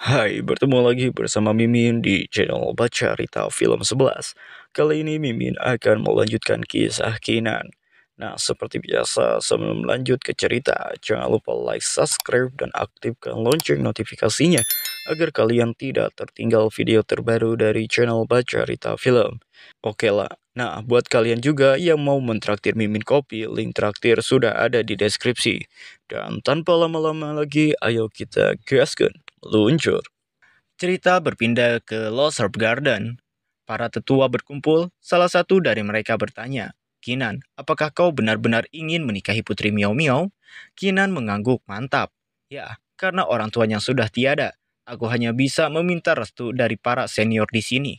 Hai, bertemu lagi bersama Mimin di channel Baca Rita Film 11. Kali ini Mimin akan melanjutkan kisah Kinan. Nah, seperti biasa, sebelum lanjut ke cerita, jangan lupa like, subscribe, dan aktifkan lonceng notifikasinya agar kalian tidak tertinggal video terbaru dari channel Baca Rita Film. Oke lah, nah buat kalian juga yang mau mentraktir Mimin kopi, link traktir sudah ada di deskripsi. Dan tanpa lama-lama lagi, ayo kita gaskan. Luncur. Cerita berpindah ke Lost Herb Garden. Para tetua berkumpul, salah satu dari mereka bertanya, Kinan, apakah kau benar-benar ingin menikahi Putri Miao Miao? Kinan mengangguk mantap. Ya, karena orang tuanya sudah tiada, aku hanya bisa meminta restu dari para senior di sini.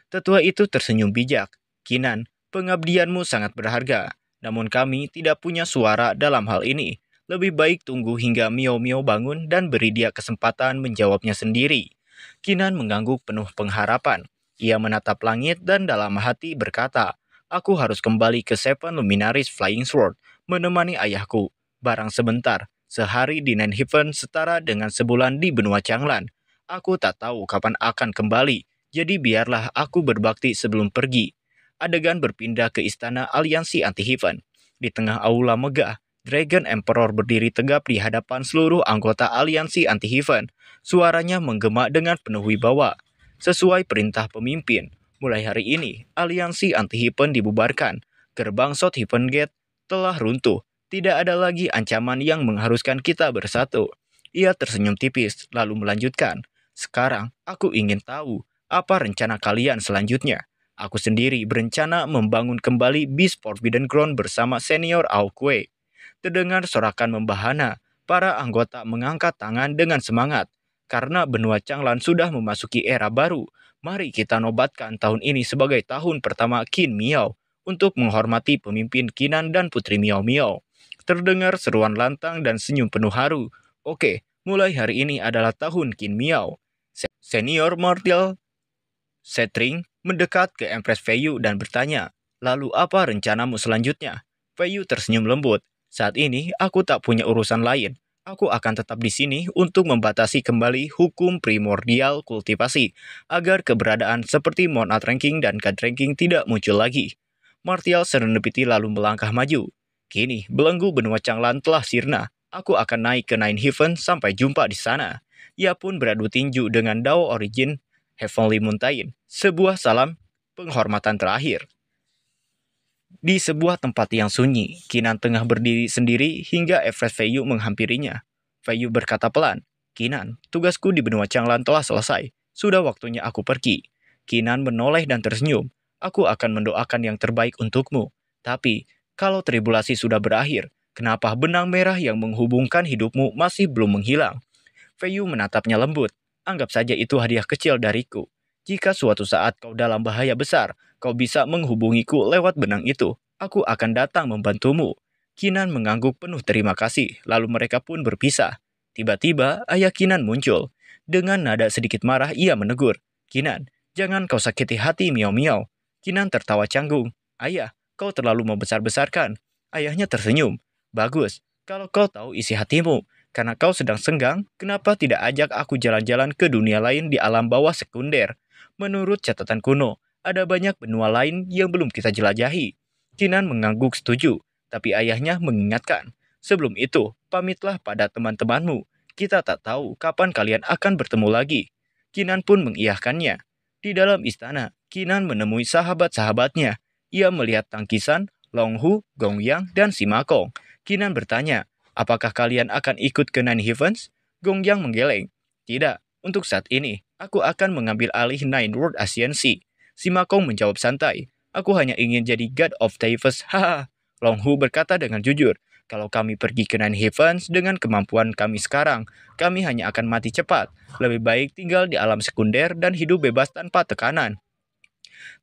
Tetua itu tersenyum bijak. Kinan, pengabdianmu sangat berharga, namun kami tidak punya suara dalam hal ini. Lebih baik tunggu hingga Miao Miao bangun dan beri dia kesempatan menjawabnya sendiri. Kinan mengangguk penuh pengharapan. Ia menatap langit dan dalam hati berkata, aku harus kembali ke Seven Luminaries Flying Sword, menemani ayahku. Barang sebentar, sehari di Nine Heaven setara dengan sebulan di benua Changlan. Aku tak tahu kapan akan kembali, jadi biarlah aku berbakti sebelum pergi. Adegan berpindah ke istana aliansi anti-Heaven. Di tengah aula megah, Dragon Emperor berdiri tegap di hadapan seluruh anggota aliansi anti-Heaven. Suaranya menggema dengan penuh wibawa. Sesuai perintah pemimpin, mulai hari ini, aliansi anti-Heaven dibubarkan. Gerbang South Heaven Gate telah runtuh. Tidak ada lagi ancaman yang mengharuskan kita bersatu. Ia tersenyum tipis, lalu melanjutkan. Sekarang, aku ingin tahu, apa rencana kalian selanjutnya? Aku sendiri berencana membangun kembali Beast Forbidden Ground bersama senior Aokwe. Terdengar sorakan membahana, para anggota mengangkat tangan dengan semangat. Karena benua Changlan sudah memasuki era baru, mari kita nobatkan tahun ini sebagai tahun pertama Qin Miao untuk menghormati pemimpin Kinan dan Putri Miao Miao. Terdengar seruan lantang dan senyum penuh haru. Oke, mulai hari ini adalah tahun Qin Miao. Senior Martial Setring mendekat ke Empress Feiyu dan bertanya, lalu apa rencanamu selanjutnya? Feiyu tersenyum lembut. Saat ini aku tak punya urusan lain. Aku akan tetap di sini untuk membatasi kembali hukum primordial kultivasi agar keberadaan seperti Mount Ranking dan God Ranking tidak muncul lagi. Martial Serendipity lalu melangkah maju. Kini, belenggu benua Changlan telah sirna. Aku akan naik ke Nine Heaven sampai jumpa di sana. Ia pun beradu tinju dengan Dao Origin Heavenly Mountain, sebuah salam penghormatan terakhir. Di sebuah tempat yang sunyi, Kinan tengah berdiri sendiri hingga Empress Feiyu menghampirinya. Feiyu berkata pelan, Kinan, tugasku di benua Changlan telah selesai. Sudah waktunya aku pergi. Kinan menoleh dan tersenyum. Aku akan mendoakan yang terbaik untukmu. Tapi, kalau tribulasi sudah berakhir, kenapa benang merah yang menghubungkan hidupmu masih belum menghilang? Feiyu menatapnya lembut. Anggap saja itu hadiah kecil dariku. Jika suatu saat kau dalam bahaya besar, kau bisa menghubungiku lewat benang itu. Aku akan datang membantumu. Kinan mengangguk penuh terima kasih, lalu mereka pun berpisah. Tiba-tiba, ayah Kinan muncul. Dengan nada sedikit marah, ia menegur. Kinan, jangan kau sakiti hati Miao Miao. Kinan tertawa canggung. Ayah, kau terlalu membesar-besarkan. Ayahnya tersenyum. Bagus, kalau kau tahu isi hatimu. Karena kau sedang senggang, kenapa tidak ajak aku jalan-jalan ke dunia lain di alam bawah sekunder? Menurut catatan kuno, ada banyak benua lain yang belum kita jelajahi. Kinan mengangguk setuju, tapi ayahnya mengingatkan. Sebelum itu, pamitlah pada teman-temanmu. Kita tak tahu kapan kalian akan bertemu lagi. Kinan pun mengiyahkannya. Di dalam istana, Kinan menemui sahabat-sahabatnya. Ia melihat Tangkisan, Longhu, Gongyang, dan Simakong. Kinan bertanya, apakah kalian akan ikut ke Nine Heavens? Gongyang menggeleng. Tidak, untuk saat ini, aku akan mengambil alih Nine World Ascendancy. Simakong menjawab santai. Aku hanya ingin jadi God of Typhus, haha. Longhu berkata dengan jujur. Kalau kami pergi ke Nine Heavens dengan kemampuan kami sekarang, kami hanya akan mati cepat. Lebih baik tinggal di alam sekunder dan hidup bebas tanpa tekanan.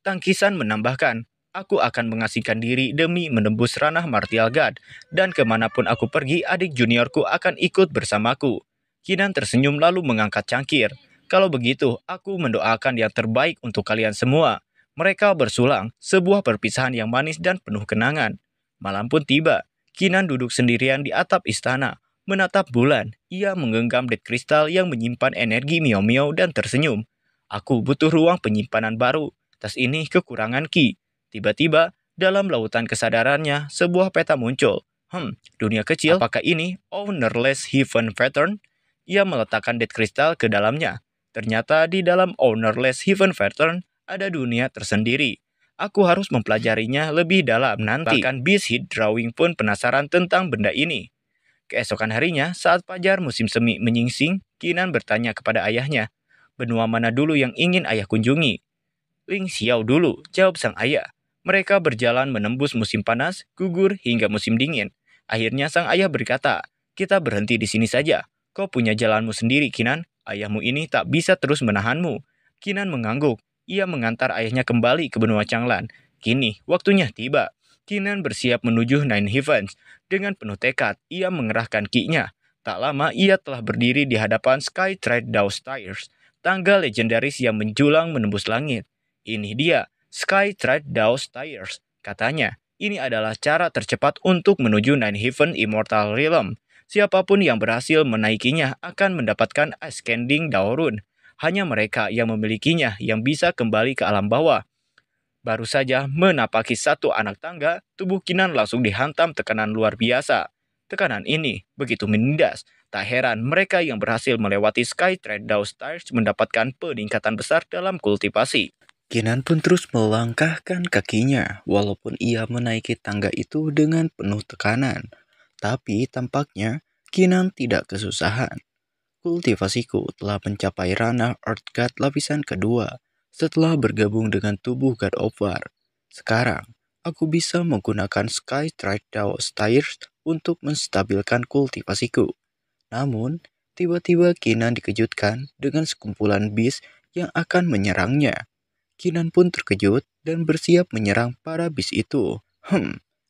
Tangkisan menambahkan, aku akan mengasingkan diri demi menembus ranah Martial God, dan kemanapun aku pergi, adik juniorku akan ikut bersamaku. Kinan tersenyum lalu mengangkat cangkir. Kalau begitu, aku mendoakan yang terbaik untuk kalian semua. Mereka bersulang, sebuah perpisahan yang manis dan penuh kenangan. Malam pun tiba. Kinan duduk sendirian di atap istana. Menatap bulan, ia menggenggam Dead Crystal yang menyimpan energi Mio-Mio dan tersenyum. Aku butuh ruang penyimpanan baru. Tas ini kekurangan ki. Tiba-tiba, dalam lautan kesadarannya, sebuah peta muncul. Dunia kecil, apakah ini ownerless heaven pattern? Ia meletakkan Dead Crystal ke dalamnya. Ternyata di dalam ownerless heaven pattern ada dunia tersendiri. Aku harus mempelajarinya lebih dalam nanti. Bahkan Beast Hit Drawing pun penasaran tentang benda ini. Keesokan harinya, saat fajar musim semi menyingsing, Kinan bertanya kepada ayahnya, benua mana dulu yang ingin ayah kunjungi? Ling Xiao dulu, jawab sang ayah. Mereka berjalan menembus musim panas, gugur hingga musim dingin. Akhirnya sang ayah berkata, kita berhenti di sini saja. Kau punya jalanmu sendiri, Kinan. Ayahmu ini tak bisa terus menahanmu. Kinan mengangguk. Ia mengantar ayahnya kembali ke benua Changlan. Kini, waktunya tiba. Kinan bersiap menuju Nine Heavens. Dengan penuh tekad, ia mengerahkan ki-nya. Tak lama, ia telah berdiri di hadapan Sky Trade Dao Stairs, tangga legendaris yang menjulang menembus langit. Ini dia, Sky Trade Dao Stairs. Katanya, ini adalah cara tercepat untuk menuju Nine Heaven Immortal Realm. Siapapun yang berhasil menaikinya akan mendapatkan Ascending Dao Rune. Hanya mereka yang memilikinya yang bisa kembali ke alam bawah. Baru saja menapaki satu anak tangga, tubuh Kinan langsung dihantam tekanan luar biasa. Tekanan ini begitu menindas. Tak heran mereka yang berhasil melewati Sky Trade Dao Stairs mendapatkan peningkatan besar dalam kultivasi. Kinan pun terus melangkahkan kakinya, walaupun ia menaiki tangga itu dengan penuh tekanan. Tapi tampaknya Kinan tidak kesusahan. Kultivasiku telah mencapai ranah Earth God lapisan kedua setelah bergabung dengan tubuh God of War. Sekarang, aku bisa menggunakan Sky Trade Dao Stairs untuk menstabilkan kultivasiku. Namun, tiba-tiba Kinan dikejutkan dengan sekumpulan beast yang akan menyerangnya. Kinan pun terkejut dan bersiap menyerang para beast itu.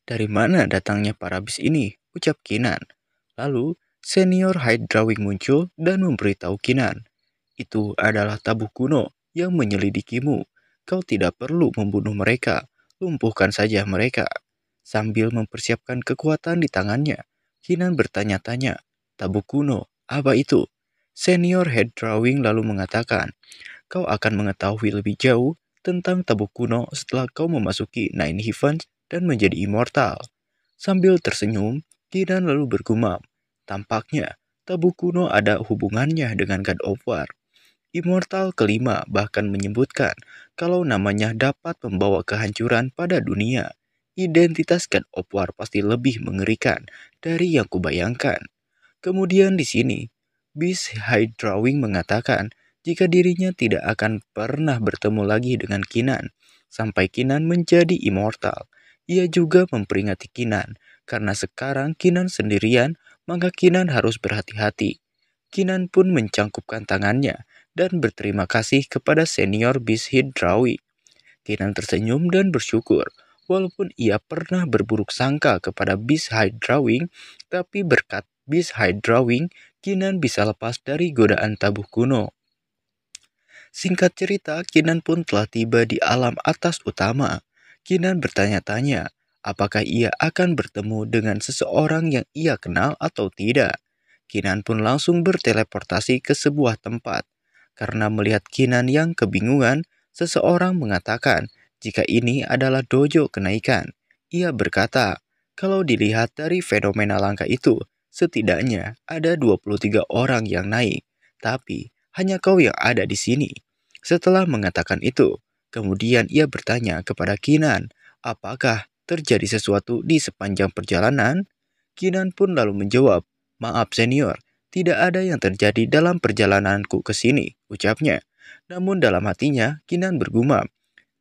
Dari mana datangnya para beast ini? Ucap Kinan. Lalu, Senior Hide Drawing muncul dan memberitahu Kinan. Itu adalah tabuh kuno yang menyelidikimu. Kau tidak perlu membunuh mereka. Lumpuhkan saja mereka. Sambil mempersiapkan kekuatan di tangannya, Kinan bertanya-tanya, tabuh kuno, apa itu? Senior Head Drawing lalu mengatakan, kau akan mengetahui lebih jauh tentang tabuh kuno setelah kau memasuki Nine Heavens dan menjadi immortal. Sambil tersenyum, Kinan lalu bergumam, tampaknya tabuh kuno ada hubungannya dengan God of War. Immortal kelima bahkan menyebutkan kalau namanya dapat membawa kehancuran pada dunia. Identitas God of War pasti lebih mengerikan dari yang kubayangkan. Kemudian di sini, Beast Hide Drawing mengatakan jika dirinya tidak akan pernah bertemu lagi dengan Kinan sampai Kinan menjadi immortal. Ia juga memperingati Kinan karena sekarang Kinan sendirian, maka Kinan harus berhati-hati. Kinan pun mencangkupkan tangannya dan berterima kasih kepada senior Beast Hide Drawing. Kinan tersenyum dan bersyukur. Walaupun ia pernah berburuk sangka kepada Beast Hide Drawing, tapi berkat Beast Hide Drawing, Kinan bisa lepas dari godaan tabuh kuno. Singkat cerita, Kinan pun telah tiba di alam atas utama. Kinan bertanya-tanya, apakah ia akan bertemu dengan seseorang yang ia kenal atau tidak. Kinan pun langsung berteleportasi ke sebuah tempat. Karena melihat Kinan yang kebingungan, seseorang mengatakan jika ini adalah dojo kenaikan. Ia berkata, kalau dilihat dari fenomena langka itu, setidaknya ada 23 orang yang naik. Tapi, hanya kau yang ada di sini. Setelah mengatakan itu, kemudian ia bertanya kepada Kinan, apakah terjadi sesuatu di sepanjang perjalanan? Kinan pun lalu menjawab, maaf senior, tidak ada yang terjadi dalam perjalananku ke sini, ucapnya. Namun dalam hatinya, Kinan bergumam,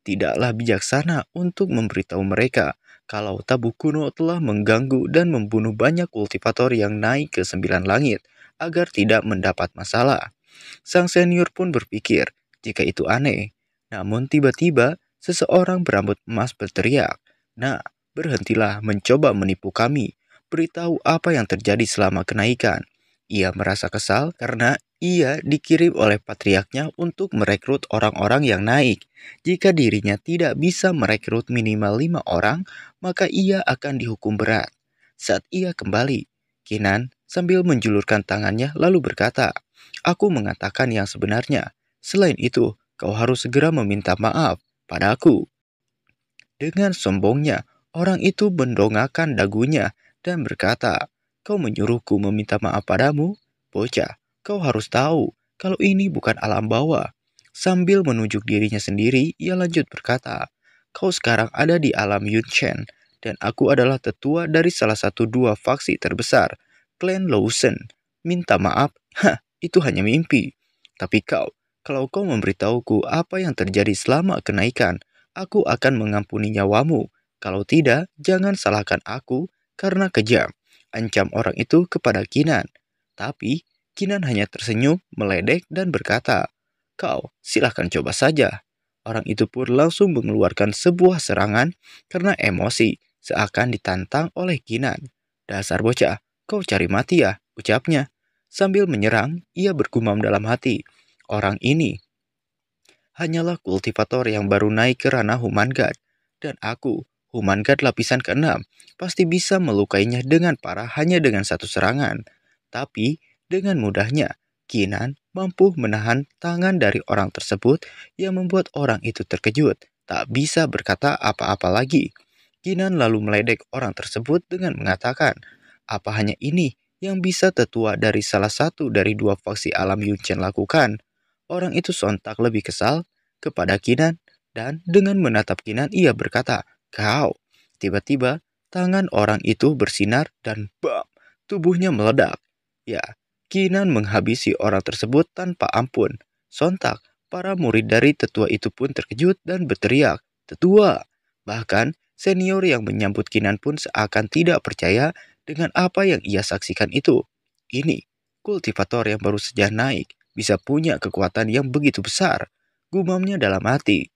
tidaklah bijaksana untuk memberitahu mereka kalau tabuh kuno telah mengganggu dan membunuh banyak kultivator yang naik ke 9 langit agar tidak mendapat masalah. Sang senior pun berpikir jika itu aneh. Namun tiba-tiba seseorang berambut emas berteriak, nah, berhentilah mencoba menipu kami. Beritahu apa yang terjadi selama kenaikan. Ia merasa kesal karena ia dikirim oleh patriarknya untuk merekrut orang-orang yang naik. Jika dirinya tidak bisa merekrut minimal 5 orang, maka ia akan dihukum berat. Saat ia kembali, Kinan sambil menjulurkan tangannya lalu berkata, "Aku mengatakan yang sebenarnya. Selain itu, kau harus segera meminta maaf padaku." Dengan sombongnya, orang itu mendongakkan dagunya dan berkata, "Kau menyuruhku meminta maaf padamu? Bocah, kau harus tahu kalau ini bukan alam bawah." Sambil menunjuk dirinya sendiri, ia lanjut berkata, "Kau sekarang ada di alam Yunchen, dan aku adalah tetua dari salah satu dua faksi terbesar, Clan Lawson. Minta maaf? Hah, itu hanya mimpi. Tapi kalau kau memberitahuku apa yang terjadi selama kenaikan, aku akan mengampuni nyawamu. Kalau tidak, jangan salahkan aku karena kejam." Ancam orang itu kepada Kinan. Tapi Kinan hanya tersenyum, meledek, dan berkata, "Kau, silahkan coba saja." Orang itu pun langsung mengeluarkan sebuah serangan karena emosi, seakan ditantang oleh Kinan. "Dasar bocah, kau cari mati ya," ucapnya. Sambil menyerang, ia bergumam dalam hati, "Orang ini hanyalah kultivator yang baru naik ke ranah Human God. Dan aku, Human God lapisan ke-6, pasti bisa melukainya dengan parah hanya dengan satu serangan." Tapi, dengan mudahnya, Kinan mampu menahan tangan dari orang tersebut yang membuat orang itu terkejut, tak bisa berkata apa-apa lagi. Kinan lalu meledek orang tersebut dengan mengatakan, "Apa hanya ini yang bisa tetua dari salah satu dari dua faksi alam Yunchen lakukan?" Orang itu sontak lebih kesal kepada Kinan dan dengan menatap Kinan ia berkata, "Kau." Tiba-tiba tangan orang itu bersinar dan bam, tubuhnya meledak. Ya, Kinan menghabisi orang tersebut tanpa ampun. Sontak, para murid dari tetua itu pun terkejut dan berteriak, "Tetua!" Bahkan, senior yang menyambut Kinan pun seakan tidak percaya dengan apa yang ia saksikan itu. Ini, kultivator yang baru saja naik, bisa punya kekuatan yang begitu besar, gumamnya dalam hati.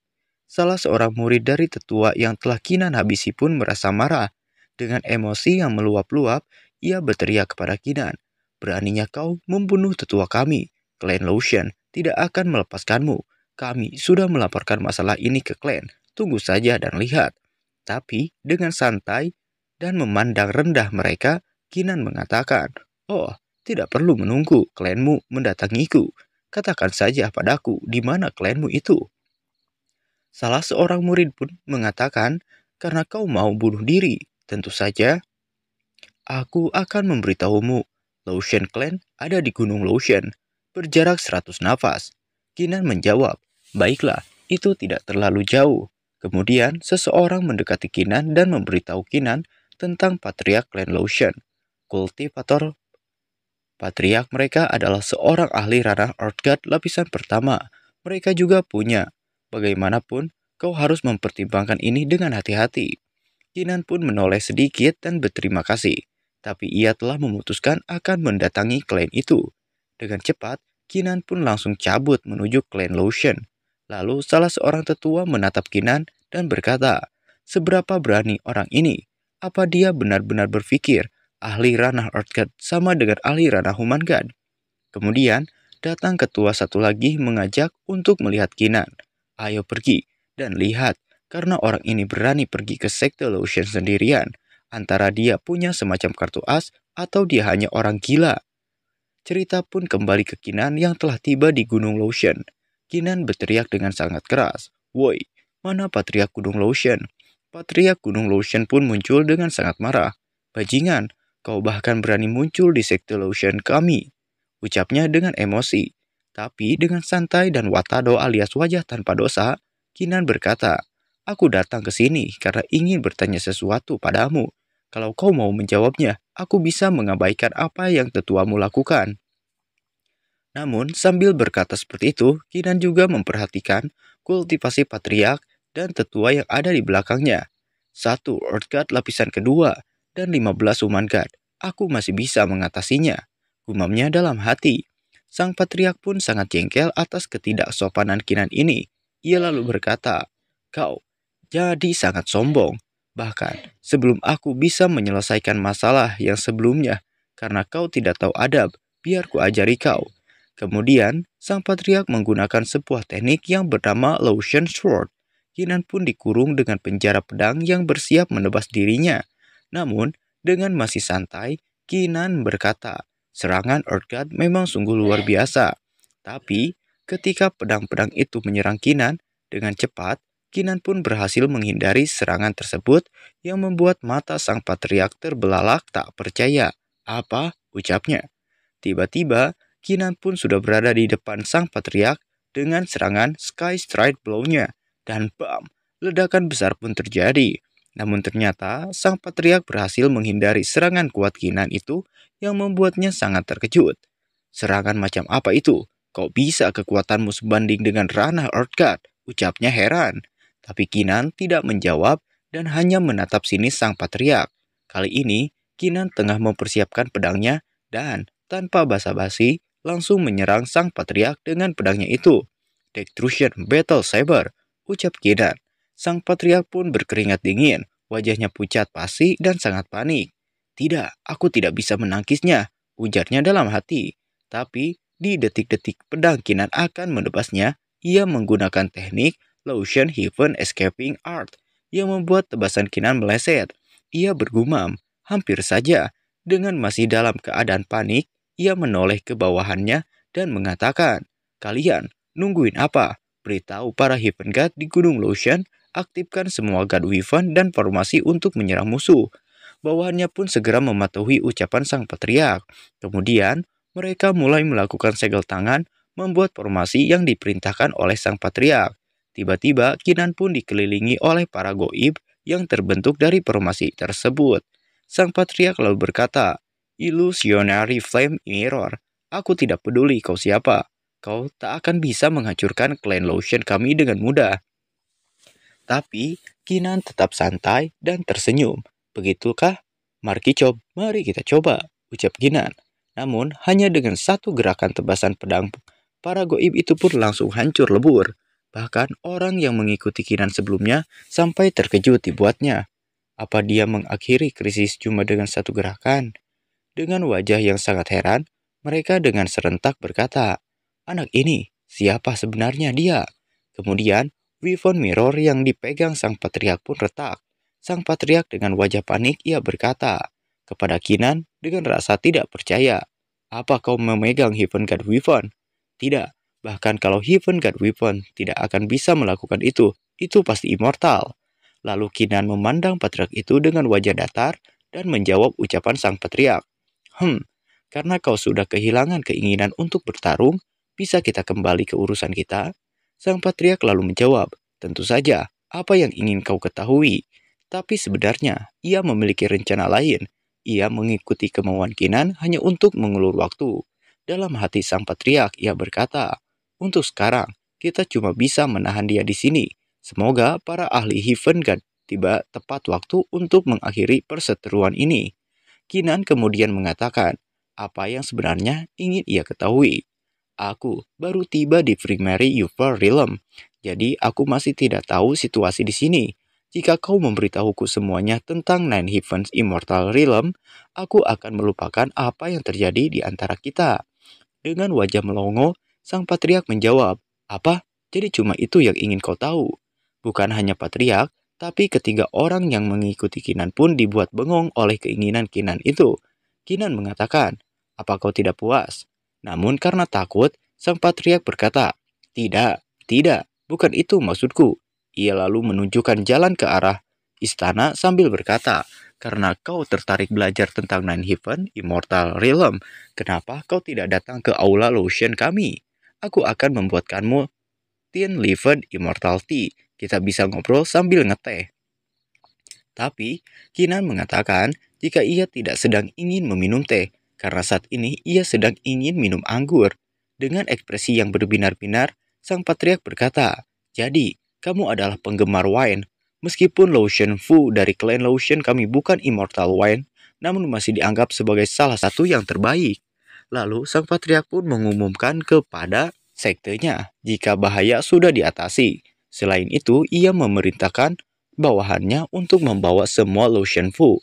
Salah seorang murid dari tetua yang telah Kinan habisi pun merasa marah. Dengan emosi yang meluap-luap, ia berteriak kepada Kinan, "Beraninya kau membunuh tetua kami. Clan Lawson tidak akan melepaskanmu. Kami sudah melaporkan masalah ini ke klan. Tunggu saja dan lihat." Tapi dengan santai dan memandang rendah mereka, Kinan mengatakan, "Oh, tidak perlu menunggu klanmu mendatangiku. Katakan saja padaku di mana klanmu itu." Salah seorang murid pun mengatakan, "Karena kau mau bunuh diri, tentu saja aku akan memberitahumu. Lawson Clan ada di Gunung Lawson, berjarak 100 nafas." Kinan menjawab, "Baiklah, itu tidak terlalu jauh." Kemudian seseorang mendekati Kinan dan memberitahu Kinan tentang Patriark Clan Lawson. Kultivator Patriark mereka adalah seorang ahli ranah Earthguard lapisan pertama. Mereka juga punya. Bagaimanapun, kau harus mempertimbangkan ini dengan hati-hati. Kinan pun menoleh sedikit dan berterima kasih. Tapi ia telah memutuskan akan mendatangi klan itu. Dengan cepat, Kinan pun langsung cabut menuju klan Lawson. Lalu salah seorang tetua menatap Kinan dan berkata, "Seberapa berani orang ini? Apa dia benar-benar berpikir ahli ranah Earthguard sama dengan ahli ranah Human God?" Kemudian, datang ketua satu lagi mengajak untuk melihat Kinan. "Ayo pergi dan lihat, karena orang ini berani pergi ke sekte Lawson sendirian. Antara dia punya semacam kartu as atau dia hanya orang gila." Cerita pun kembali ke Kinan yang telah tiba di Gunung Lawson. Kinan berteriak dengan sangat keras, "Woi, mana Patriark Gunung Lawson?" Patriark Gunung Lawson pun muncul dengan sangat marah. "Bajingan, kau bahkan berani muncul di sekte Lawson kami," ucapnya dengan emosi. Tapi dengan santai dan watado alias wajah tanpa dosa, Kinan berkata, "Aku datang ke sini karena ingin bertanya sesuatu padamu. Kalau kau mau menjawabnya, aku bisa mengabaikan apa yang tetuamu lakukan." Namun, sambil berkata seperti itu, Kinan juga memperhatikan kultivasi patriark dan tetua yang ada di belakangnya. Satu Earth God lapisan kedua dan 15 Human God. Aku masih bisa mengatasinya, gumamnya dalam hati. Sang patriark pun sangat jengkel atas ketidaksopanan Kinan ini. Ia lalu berkata, "Kau jadi sangat sombong. Bahkan sebelum aku bisa menyelesaikan masalah yang sebelumnya, karena kau tidak tahu adab, biar ku ajari kau." Kemudian, sang patriark menggunakan sebuah teknik yang bernama Lawson Sword. Kinan pun dikurung dengan penjara pedang yang bersiap menebas dirinya. Namun, dengan masih santai, Kinan berkata, serangan Earthguard memang sungguh luar biasa. Tapi, ketika pedang-pedang itu menyerang Kinan dengan cepat, Kinan pun berhasil menghindari serangan tersebut yang membuat mata sang patriark terbelalak tak percaya. Apa? Ucapnya. Tiba-tiba, Kinan pun sudah berada di depan sang patriark dengan serangan Sky Strike Blow-nya. Dan bam, ledakan besar pun terjadi. Namun ternyata, sang patriark berhasil menghindari serangan kuat Kinan itu yang membuatnya sangat terkejut. Serangan macam apa itu? Kok bisa kekuatanmu sebanding dengan ranah Earthguard? Ucapnya heran. Tapi Kinan tidak menjawab dan hanya menatap sinis sang patriark. Kali ini, Kinan tengah mempersiapkan pedangnya dan tanpa basa-basi langsung menyerang sang patriark dengan pedangnya itu. Destruction Battle Saber, ucap Kinan. Sang patriark pun berkeringat dingin, wajahnya pucat pasi dan sangat panik. Tidak, aku tidak bisa menangkisnya, ujarnya dalam hati. Tapi di detik-detik pedang Kinan akan menebasnya, ia menggunakan teknik Lotion Heaven Escaping Art yang membuat tebasan Kinan meleset. Ia bergumam, hampir saja. Dengan masih dalam keadaan panik, ia menoleh ke bawahannya dan mengatakan, kalian nungguin apa? Beritahu para Heaven God di Gunung Lotion, aktifkan semua God Weapon dan formasi untuk menyerang musuh. Bawahannya pun segera mematuhi ucapan sang patriark. Kemudian, mereka mulai melakukan segel tangan, membuat formasi yang diperintahkan oleh sang patriark. Tiba-tiba, Kinan pun dikelilingi oleh para goib yang terbentuk dari formasi tersebut. Sang patriark lalu berkata, Illusionary Flame Mirror, aku tidak peduli kau siapa. Kau tak akan bisa menghancurkan klan Lotion kami dengan mudah. Tapi, Kinan tetap santai dan tersenyum. Begitukah? Mari kita coba, ucap Kinan. Namun, hanya dengan satu gerakan tebasan pedang, para goib itu pun langsung hancur lebur. Bahkan orang yang mengikuti Kinan sebelumnya sampai terkejut dibuatnya. Apa dia mengakhiri krisis cuma dengan satu gerakan? Dengan wajah yang sangat heran, mereka dengan serentak berkata, anak ini, siapa sebenarnya dia? Kemudian, Weapon Mirror yang dipegang sang patriark pun retak. Sang patriark dengan wajah panik ia berkata kepada Kinan dengan rasa tidak percaya, apa kau memegang Heaven God Weapon? Tidak. Bahkan kalau Heaven God Weapon tidak akan bisa melakukan itu pasti immortal. Lalu Kinan memandang patriark itu dengan wajah datar dan menjawab ucapan sang patriark. Karena kau sudah kehilangan keinginan untuk bertarung, bisa kita kembali ke urusan kita? Sang patriark lalu menjawab, tentu saja, apa yang ingin kau ketahui? Tapi sebenarnya, ia memiliki rencana lain. Ia mengikuti kemauan Kinan hanya untuk mengulur waktu. Dalam hati sang patriark, ia berkata, untuk sekarang, kita cuma bisa menahan dia di sini. Semoga para ahli Heaven God tiba tepat waktu untuk mengakhiri perseteruan ini. Kinan kemudian mengatakan, apa yang sebenarnya ingin ia ketahui. Aku baru tiba di Primary Upper Realm, jadi aku masih tidak tahu situasi di sini. Jika kau memberitahuku semuanya tentang Nine Heavens Immortal Realm, aku akan melupakan apa yang terjadi di antara kita. Dengan wajah melongo, sang patriark menjawab, apa? Jadi cuma itu yang ingin kau tahu? Bukan hanya patriark, tapi ketiga orang yang mengikuti Kinan pun dibuat bengong oleh keinginan Kinan itu. Kinan mengatakan, apa kau tidak puas? Namun karena takut, sang patriark berkata, tidak, bukan itu maksudku. Ia lalu menunjukkan jalan ke arah istana sambil berkata, karena kau tertarik belajar tentang Nine Heaven Immortal Realm, kenapa kau tidak datang ke Aula Lotion kami? Aku akan membuatkanmu Tin Livered Immortal Tea. Kita bisa ngobrol sambil ngeteh. Tapi, Kinan mengatakan jika ia tidak sedang ingin meminum teh, karena saat ini ia sedang ingin minum anggur. Dengan ekspresi yang berbinar-binar, sang patriark berkata, jadi, kamu adalah penggemar wine. Meskipun Lotion Fu dari klan Lotion kami bukan immortal wine, namun masih dianggap sebagai salah satu yang terbaik. Lalu, sang patriark pun mengumumkan kepada sektenya jika bahaya sudah diatasi. Selain itu, ia memerintahkan bawahannya untuk membawa semua Lotion Fu